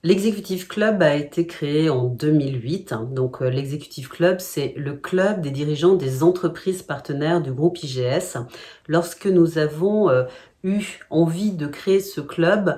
L'Executive Club a été créé en 2008. Donc, l'Executive Club, c'est le club des dirigeants des entreprises partenaires du groupe IGS. Lorsque nous avons eu envie de créer ce club,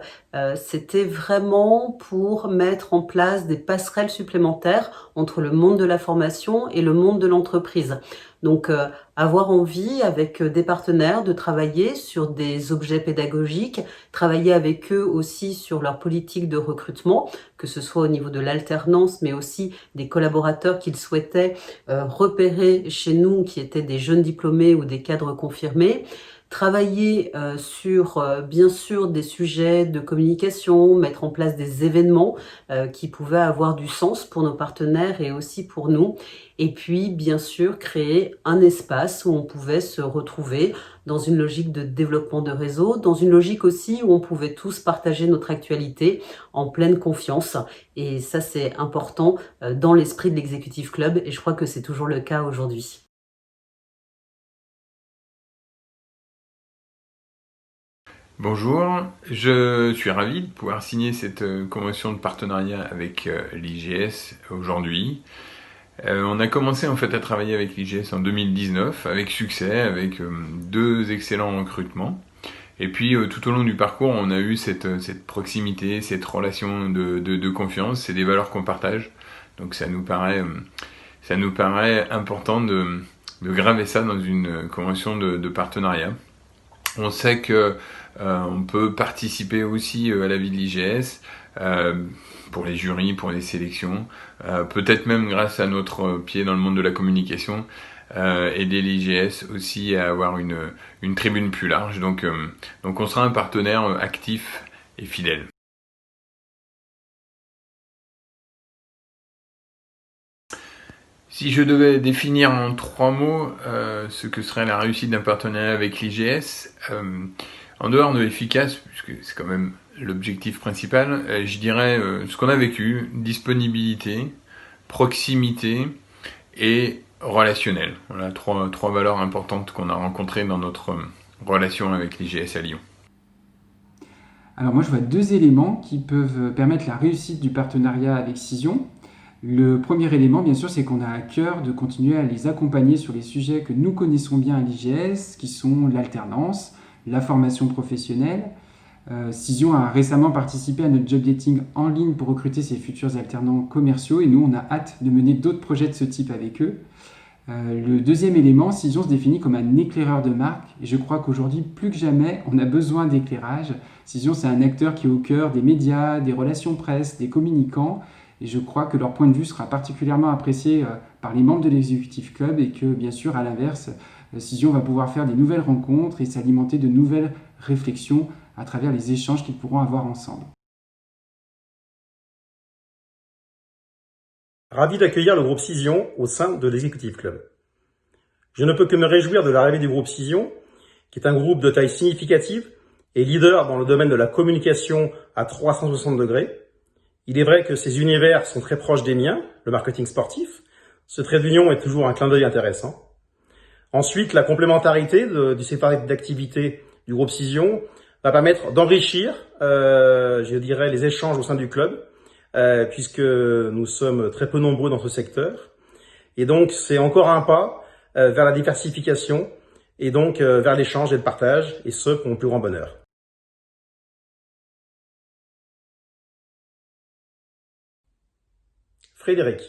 c'était vraiment pour mettre en place des passerelles supplémentaires entre le monde de la formation et le monde de l'entreprise. Donc, avoir envie avec des partenaires de travailler sur des objets pédagogiques, travailler avec eux aussi sur leur politique de recrutement, que ce soit au niveau de l'alternance, mais aussi des collaborateurs qu'ils souhaitaient repérer chez nous, qui étaient des jeunes diplômés ou des cadres confirmés. Travailler sur, bien sûr, des sujets de communication, mettre en place des événements qui pouvaient avoir du sens pour nos partenaires et aussi pour nous. Et puis, bien sûr, créer un espace où on pouvait se retrouver dans une logique de développement de réseau, dans une logique aussi où on pouvait tous partager notre actualité en pleine confiance. Et ça, c'est important dans l'esprit de l'Executive Club et je crois que c'est toujours le cas aujourd'hui. Bonjour, je suis ravi de pouvoir signer cette convention de partenariat avec l'IGS aujourd'hui. On a commencé en fait à travailler avec l'IGS en 2019 avec succès, avec deux excellents recrutements. Et puis tout au long du parcours, on a eu cette proximité, cette relation de confiance, c'est des valeurs qu'on partage. Donc ça nous paraît important de graver ça dans une convention de partenariat. On sait que on peut participer aussi à la vie de l'IGS pour les jurys, pour les sélections, peut-être même grâce à notre pied dans le monde de la communication, aider l'IGS aussi à avoir une tribune plus large. Donc on sera un partenaire actif et fidèle. Si je devais définir en 3 mots ce que serait la réussite d'un partenariat avec l'IGS, en dehors de efficace, puisque c'est quand même l'objectif principal, je dirais ce qu'on a vécu, disponibilité, proximité et relationnel. Voilà, trois valeurs importantes qu'on a rencontrées dans notre relation avec l'IGS à Lyon. Alors moi je vois deux éléments qui peuvent permettre la réussite du partenariat avec Cision. Le premier élément, bien sûr, c'est qu'on a à cœur de continuer à les accompagner sur les sujets que nous connaissons bien à l'IGS, qui sont l'alternance, la formation professionnelle. Cision a récemment participé à notre job dating en ligne pour recruter ses futurs alternants commerciaux et nous, on a hâte de mener d'autres projets de ce type avec eux. Le deuxième élément, Cision se définit comme un éclaireur de marque et je crois qu'aujourd'hui, plus que jamais, on a besoin d'éclairage. Cision, c'est un acteur qui est au cœur des médias, des relations presse, des communicants et je crois que leur point de vue sera particulièrement apprécié par les membres de l'Executive Club et que, bien sûr, à l'inverse, Cision va pouvoir faire des nouvelles rencontres et s'alimenter de nouvelles réflexions à travers les échanges qu'ils pourront avoir ensemble. Ravi d'accueillir le groupe Cision au sein de l'Executive Club. Je ne peux que me réjouir de l'arrivée du groupe Cision, qui est un groupe de taille significative et leader dans le domaine de la communication à 360 degrés. Il est vrai que ces univers sont très proches des miens, le marketing sportif. Ce trait d'union est toujours un clin d'œil intéressant. Ensuite, la complémentarité du secteur d'activité du groupe Cision va permettre d'enrichir, je dirais, les échanges au sein du club, puisque nous sommes très peu nombreux dans ce secteur. Et donc, c'est encore un pas vers la diversification et donc vers l'échange et le partage, et ce, pour mon plus grand bonheur. Frédéric,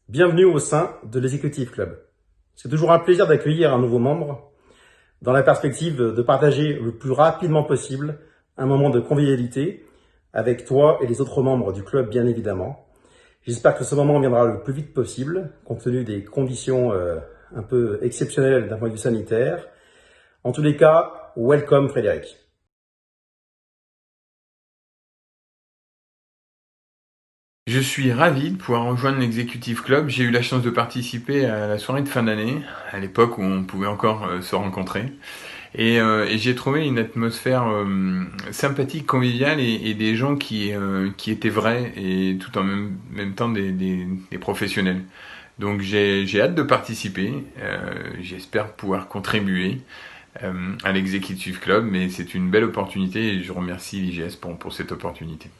bienvenue au sein de l'Executive Club. C'est toujours un plaisir d'accueillir un nouveau membre dans la perspective de partager le plus rapidement possible un moment de convivialité avec toi et les autres membres du club, bien évidemment. J'espère que ce moment viendra le plus vite possible, compte tenu des conditions un peu exceptionnelles d'un point de vue sanitaire. En tous les cas, welcome Frédéric. Je suis ravi de pouvoir rejoindre l'Executive Club. J'ai eu la chance de participer à la soirée de fin d'année, à l'époque où on pouvait encore se rencontrer. Et j'ai trouvé une atmosphère sympathique, conviviale et des gens qui étaient vrais et tout en même temps des professionnels. Donc j'ai hâte de participer. J'espère pouvoir contribuer à l'Executive Club, mais c'est une belle opportunité et je remercie l'IGS pour cette opportunité.